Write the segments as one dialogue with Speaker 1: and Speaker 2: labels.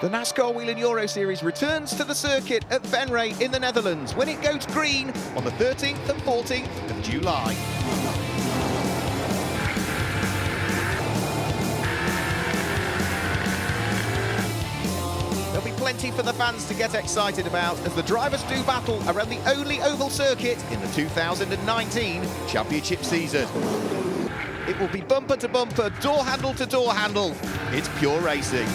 Speaker 1: The NASCAR Wheel and Euro Series returns to the circuit at Venray in the Netherlands when it goes green on the 13th and 14th of July. There'll be plenty for the fans to get excited about as the drivers do battle around the only oval circuit in the 2019 championship season. It will be bumper to bumper, door handle to door handle. It's pure racing.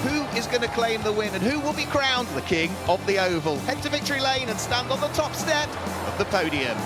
Speaker 1: Who is going to claim the win and who will be crowned the king of the oval? Head to victory lane and stand on the top step of the podium.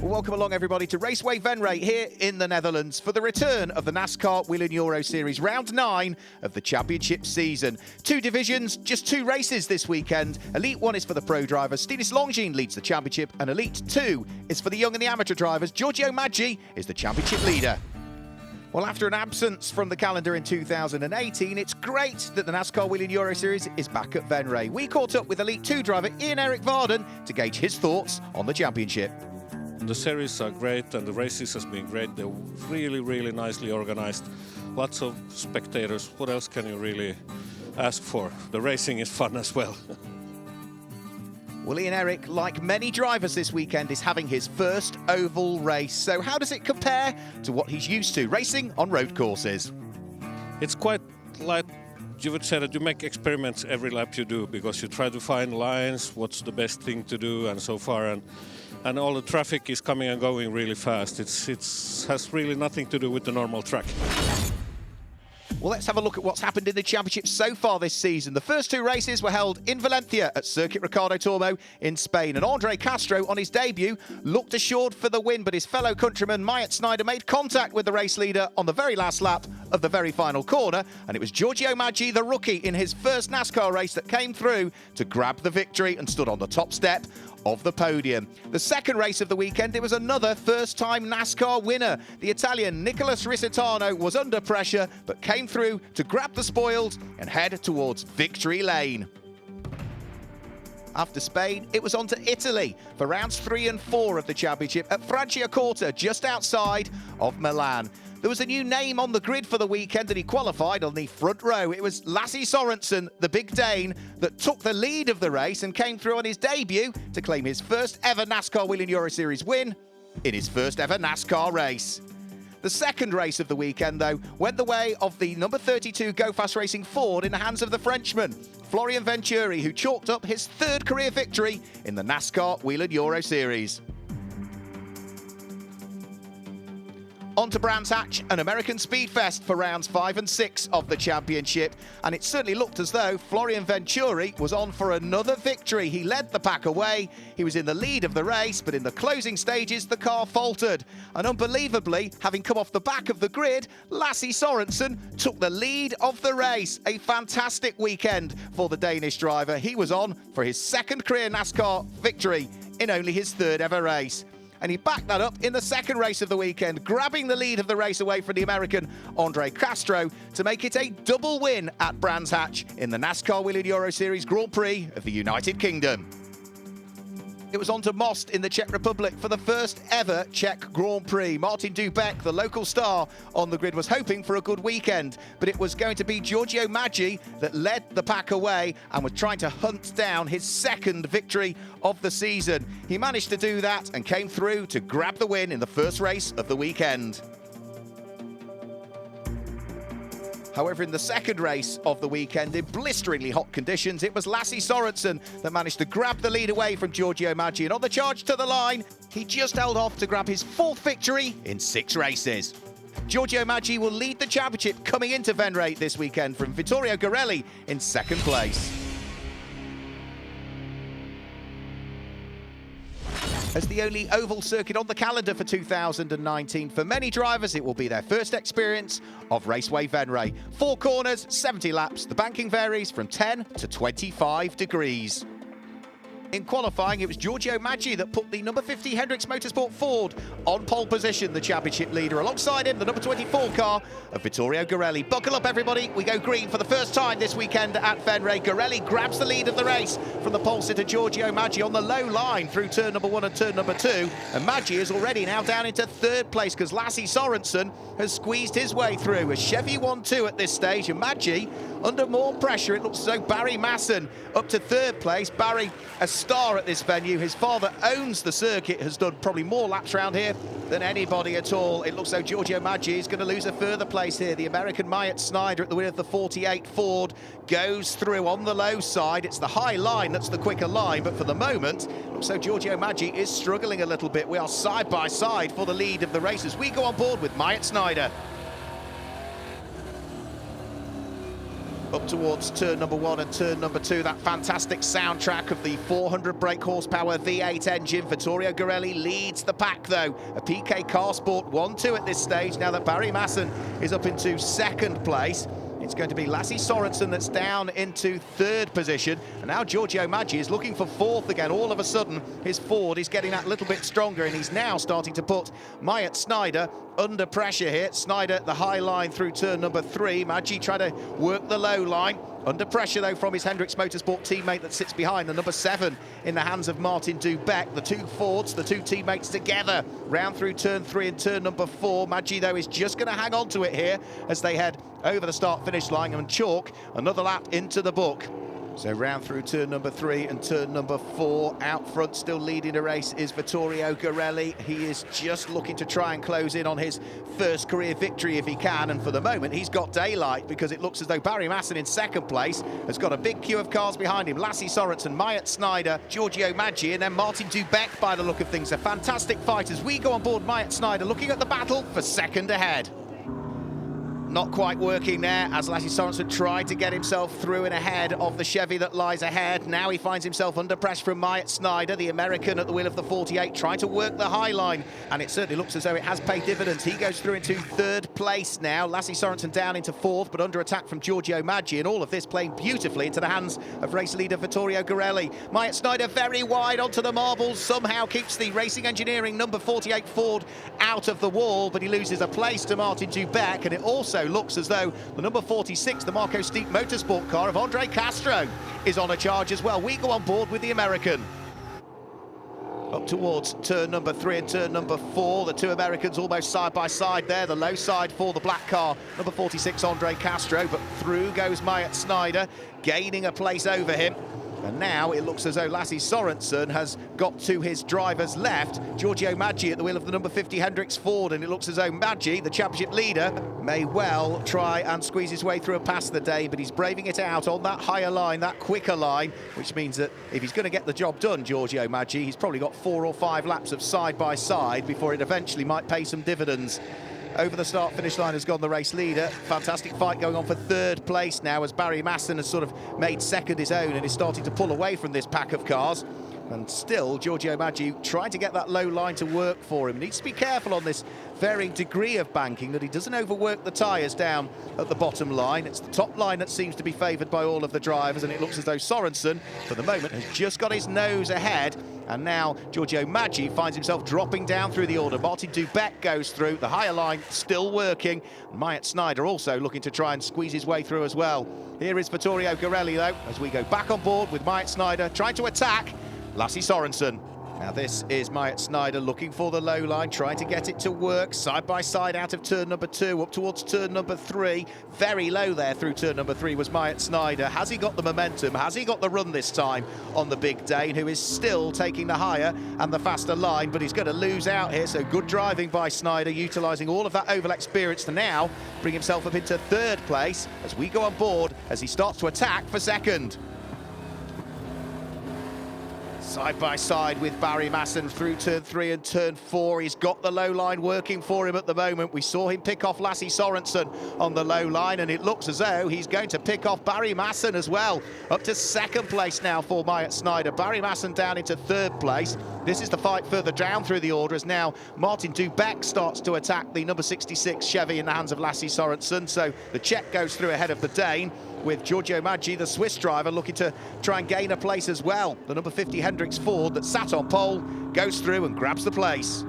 Speaker 1: Welcome along, everybody, to Raceway Venray here in the Netherlands for the return of the NASCAR Wheel and Euro Series Round 9 of the championship season. Two divisions, just two races this weekend. Elite 1 is for the pro drivers. Stinis Longines leads the championship, and Elite 2 is for the young and the amateur drivers. Giorgio Maggi is the championship leader. Well, after an absence from the calendar in 2018, it's great that the NASCAR Wheel and Euro Series is back at Venray. We caught up with Elite 2 driver Ian-Eric Varden to gauge his thoughts on the championship.
Speaker 2: The series are great and the races has been great. They're really nicely organized. Lots of spectators. What else can you really ask for? The racing is fun as well.
Speaker 1: Well, Ian-Eric, like many drivers this weekend, is having his first oval race. So how does it compare to what he's used to, racing on road courses?
Speaker 2: It's quite like you would say that you make experiments every lap you do because you try to find lines, what's the best thing to do and so far. And all the traffic is coming and going really fast. It has really nothing to do with the normal track.
Speaker 1: Well, let's have a look at what's happened in the championship so far this season. The first two races were held in Valencia at Circuit Ricardo Tormo in Spain. And Andre Castro, on his debut, looked assured for the win, but his fellow countryman Myatt Snyder made contact with the race leader on the very last lap of the very final corner. And it was Giorgio Maggi, the rookie, in his first NASCAR race that came through to grab the victory and stood on the top step of the podium. The second race of the weekend, it was another first-time NASCAR winner. The Italian Nicolas Risitano was under pressure, but came through to grab the spoils and head towards victory lane. After Spain, it was on to Italy for rounds 3 and 4 of the championship at Franciacorta, just outside of Milan. There was a new name on the grid for the weekend and he qualified on the front row. It was Lasse Sorensen, the big Dane, that took the lead of the race and came through on his debut to claim his first ever NASCAR Wheel and Euro Series win in his first ever NASCAR race. The second race of the weekend, though, went the way of the number 32 Go Fast Racing Ford in the hands of the Frenchman, Florian Venturi, who chalked up his third career victory in the NASCAR Wheel and Euro Series. On to Brands Hatch and American Speedfest for rounds 5 and 6 of the championship. And it certainly looked as though Florian Venturi was on for another victory. He led the pack away. He was in the lead of the race, but in the closing stages, the car faltered. And unbelievably, having come off the back of the grid, Lasse Sorensen took the lead of the race. A fantastic weekend for the Danish driver. He was on for his second career NASCAR victory in only his third ever race. And he backed that up in the second race of the weekend, grabbing the lead of the race away from the American Andre Castro to make it a double win at Brands Hatch in the NASCAR Wheel and Euro Series Grand Prix of the United Kingdom. It was on to Most in the Czech Republic for the first ever Czech Grand Prix. Martin Dubek, the local star on the grid, was hoping for a good weekend, but it was going to be Giorgio Maggi that led the pack away and was trying to hunt down his second victory of the season. He managed to do that and came through to grab the win in the first race of the weekend. However, in the second race of the weekend, in blisteringly hot conditions, it was Lasse Sorensen that managed to grab the lead away from Giorgio Maggi. And on the charge to the line, he just held off to grab his fourth victory in 6 races. Giorgio Maggi will lead the championship coming into Venray this weekend from Vittorio Garelli in second place. As the only oval circuit on the calendar for 2019, for many drivers it will be their first experience of Raceway Venray. 4 corners, 70 laps. The banking varies from 10 to 25 degrees. In qualifying, it was Giorgio Maggi that put the number 50 Hendricks Motorsport Ford on pole position, the championship leader. Alongside him, the number 24 car of Vittorio Garelli. Buckle up, everybody. We go green for the first time this weekend at Venray. Garelli grabs the lead of the race from the pole sitter Giorgio Maggi on the low line through turn number 1 and turn number 2. And Maggi is already now down into third place because Lasse Sorensen has squeezed his way through. A Chevy 1-2 at this stage, and Maggi under more pressure. It looks as though Barry Masson up to third place. Barry, a star at this venue. His father owns the circuit, has done probably more laps around here than anybody at all. It looks though Giorgio Maggi is going to lose a further place here. The American Myatt Snyder at the wheel of the 48 Ford goes through on the low side. It's the high line that's the quicker line, but for the moment, looks so Giorgio Maggi is struggling a little bit. We are side by side for the lead of the race as we go on board with Myatt Snyder. Up towards turn number 1 and turn number 2, that fantastic soundtrack of the 400 brake horsepower V8 engine. Vittorio Garelli leads the pack though. A PK Car Sport 1-2 at this stage now that Barry Masson is up into second place. It's going to be Lasse Sorensen that's down into third position. And now Giorgio Maggi is looking for fourth again. All of a sudden, his Ford is getting that little bit stronger, and he's now starting to put Myatt Snyder under pressure here. Snyder, the high line through turn number 3. Maggi trying to work the low line. Under pressure, though, from his Hendricks Motorsport teammate that sits behind, the number 7 in the hands of Martin Dubeck. The two Fords, the two teammates together, round through turn 3 and turn number 4. Maggi, though, is just going to hang on to it here as they head over the start-finish line and chalk another lap into the book. So round through turn number 3 and turn number 4. Out front, still leading the race, is Vittorio Garelli. He is just looking to try and close in on his first career victory if he can. And for the moment, he's got daylight because it looks as though Barry Masson in second place has got a big queue of cars behind him. Lasse Sorensen, Myatt Snyder, Giorgio Maggi, and then Martin Dubeck by the look of things. A fantastic fight as we go on board Myatt Snyder, looking at the battle for second ahead. Not quite working there as Lasse Sorensen tried to get himself through and ahead of the Chevy that lies ahead. Now he finds himself under pressure from Myatt Snyder, the American at the wheel of the 48, trying to work the high line, and it certainly looks as though it has paid dividends. He goes through into third place now. Lasse Sorensen down into fourth, but under attack from Giorgio Maggi, and all of this playing beautifully into the hands of race leader Vittorio Garelli. Myatt Snyder very wide onto the marbles, somehow keeps the Racing Engineering number 48 Ford out of the wall, but he loses a place to Martin Dubeck, and it also looks as though the number 46, the Marco Steep Motorsport car of Andre Castro, is on a charge as well. We go on board with the American. Up towards turn number 3 and turn number 4, the two Americans almost side by side there. The low side for the black car, number 46 Andre Castro, but through goes Myatt Snyder, gaining a place over him. And now it looks as though Lasse Sorensen has got to his driver's left, Giorgio Maggi at the wheel of the number 50 Hendricks Ford, and it looks as though Maggi, the championship leader, may well try and squeeze his way through and pass the day, but he's braving it out on that higher line, that quicker line, which means that if he's going to get the job done, Giorgio Maggi, he's probably got 4 or 5 laps of side-by-side before it eventually might pay some dividends. Over the start-finish line has gone the race leader. Fantastic fight going on for third place now as Barry Masson has sort of made second his own and is starting to pull away from this pack of cars. And still, Giorgio Maggi trying to get that low line to work for him. He needs to be careful on this varying degree of banking that he doesn't overwork the tyres down at the bottom line. It's the top line that seems to be favoured by all of the drivers, and it looks as though Sorensen, for the moment, has just got his nose ahead. And now Giorgio Maggi finds himself dropping down through the order. Martin Dubeck goes through, the higher line still working. Myatt Snyder also looking to try and squeeze his way through as well. Here is Vittorio Garelli, though, as we go back on board with Myatt Snyder, trying to attack Lasse Sorensen. Now this is Myatt Snyder looking for the low line, trying to get it to work side by side out of turn number 2 up towards turn number 3. Very low there through turn number 3 was Myatt Snyder. Has he got the momentum? Has he got the run this time on the Big Dane, who is still taking the higher and the faster line, but he's going to lose out here. So good driving by Snyder, utilising all of that oval experience to now bring himself up into third place as we go on board as he starts to attack for second. Side by side with Barry Masson through turn 3 and turn 4. He's got the low line working for him at the moment. We saw him pick off Lasse Sorensen on the low line, and it looks as though he's going to pick off Barry Masson as well. Up to second place now for Myatt Snyder. Barry Masson down into third place. This is the fight further down through the order as now Martin Dubeck starts to attack the number 66 Chevy in the hands of Lasse Sorensen. So the Czech goes through ahead of the Dane. with Giorgio Maggi, the Swiss driver, looking to try and gain a place as well. The number 50 Hendricks Ford that sat on pole goes through and grabs the place.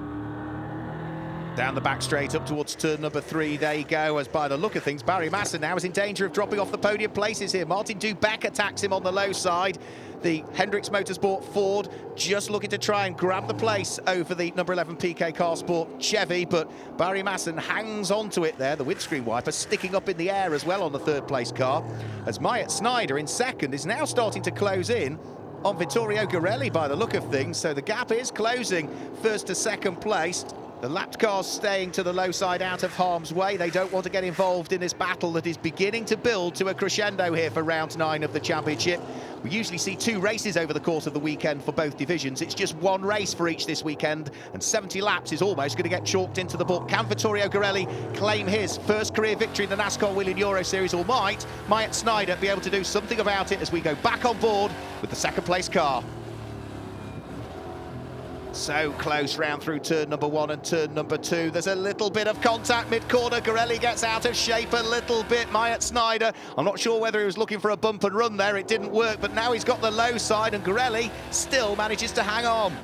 Speaker 1: Down the back straight up towards turn number 3, there you go, as by the look of things, Barry Massa now is in danger of dropping off the podium places here. Martin Dubeck attacks him on the low side. The Hendricks Motorsport Ford just looking to try and grab the place over the number 11 PK Car Sport Chevy, but Barry Masson hangs onto it there, the windscreen wiper sticking up in the air as well on the third place car, as Myatt Snyder in second is now starting to close in on Vittorio Garelli by the look of things, so the gap is closing first to second place. The lapped cars staying to the low side out of harm's way. They don't want to get involved in this battle that is beginning to build to a crescendo here for round 9 of the championship. We usually see 2 races over the course of the weekend for both divisions. It's just 1 race for each this weekend, and 70 laps is almost going to get chalked into the book. Can Vittorio Garelli claim his first career victory in the NASCAR Wheel in Euro Series, or might Myatt Snyder be able to do something about it as we go back on board with the second place car? So close round through turn number 1 and turn number 2. There's a little bit of contact mid-corner. Garelli gets out of shape a little bit. Myatt Snyder, I'm not sure whether he was looking for a bump and run there. It didn't work, but now he's got the low side, and Garelli still manages to hang on.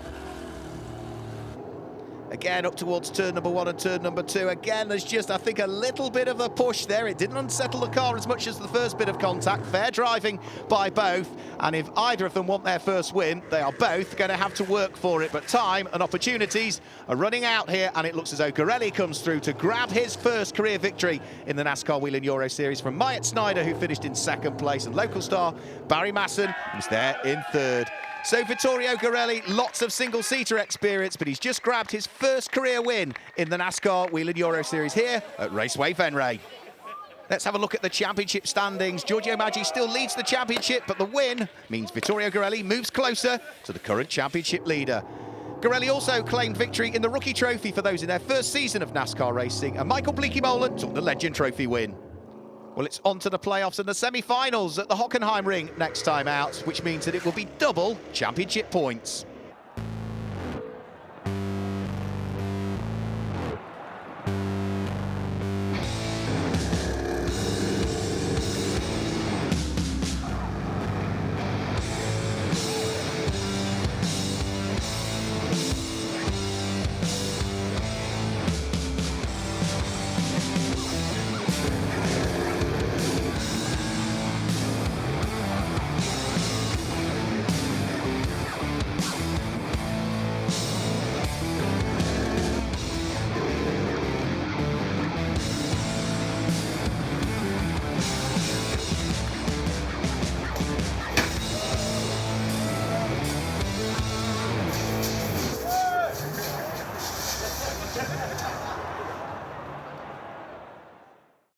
Speaker 1: Again, up towards turn number 1 and turn number 2. Again, there's just, I think, a little bit of a push there. It didn't unsettle the car as much as the first bit of contact. Fair driving by both. And if either of them want their first win, they are both going to have to work for it. But time and opportunities are running out here, and it looks as though Garelli comes through to grab his first career victory in the NASCAR Wheel in Euro Series from Myatt Snyder, who finished in second place, and local star Barry Masson, who's there in third. So Vittorio Garelli, lots of single-seater experience, but he's just grabbed his first career win in the NASCAR Wheel in Euro Series here at Raceway Venray. Let's have a look at the championship standings. Giorgio Maggi still leads the championship, but the win means Vittorio Garelli moves closer to the current championship leader. Garelli also claimed victory in the Rookie Trophy for those in their first season of NASCAR racing, and Michael Bleekie-Molen took the Legend Trophy win. Well, it's on to the playoffs and the semi-finals at the Hockenheim Ring next time out, which means that it will be double championship points.